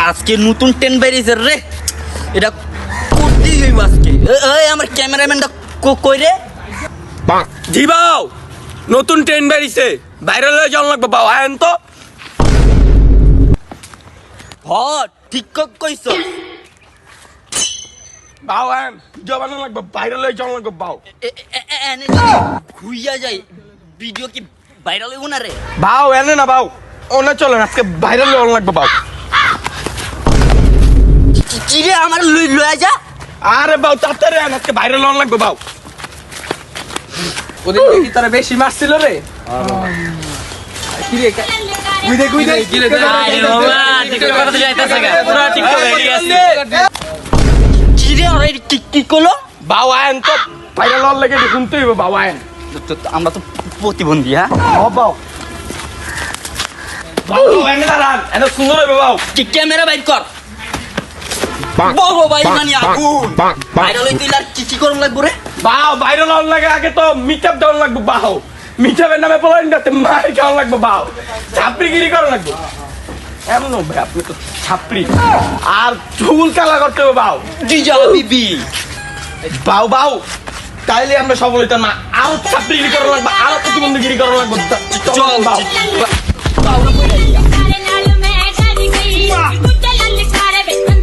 আজকে নতুন ট্রেন বেরিয়েছে রে, এটা করতেই হইব আজকে। এই আমার ক্যামেরাম্যানটা কই রে? জি বাউ, নতুন ট্রেন বেরিয়েছে, ভাইরাল হয়ে যাওয়া লাগবে বাউ। আয়েন তো হ ঠিক কইছ। বাউ, আয়েন জবানো লাগবে, ভাইরাল হয়ে যাওয়া লাগবে বাউ। এনে যদি ঘুইয়া যায় ভিডিও কি ভাইরাল হইব না রে? বাউ এনে না বাউ, ওনা চলেন, আজকে ভাইরাল হওয়া লাগবে বাউ। কি রে আমার লয়া যা। আরে বাউ তাড়াতাড়ি আন, আজকে ভাইরাল হওয়া লাগবে বাউ। ওদের কি তারা বেশি মারছিল রে? কি রে গুইদে গুইদে কি রে? আরে বাবা টিকটক করতে যাইতাছে গা, পুরো টিকটক হয়ে গেছে। কি রে আরে কি কলো? বাউ আয়েন তো, ভাইরাল হওয়ার লাগে শুনতে হইব বাউ। আয়েন আমরা তো প্রতিবন্ধী। হ্যাঁ বাউ, বাউ এনে দাঁড়ান, এনে সুন্দর হইব বাউ। কি ক্যামেরা বাইর কর। বড় ভাই মানে আগুন ভাইরাল হইতে আর কি করন লাগবে রে? বাউ ভাইরাল হওয়ার লাগে আগে তো মিটআপ দেওয়ার লাগবে বাউ। মিটআপের নামে বলেন যাতে মার খাওয়া লাগবে বাউ, ছাপড়িগিরি করা লাগবে। এমন ভাই আপনি তো ছাপড়ি, আর চুল কালা করতে হবে বাউ। জিজা বিবি বাউ বাউ, তাইলে আমরা সফল হইতাম না, আরো ছাপড়িগিরি করা লাগবে, আরো প্রতিবন্ধীগিরি করা লাগবে। চল বাউ। বাউরা কই যাইয়া? ਨਾਲ ਮੈਂ ਡਰ ਗਈ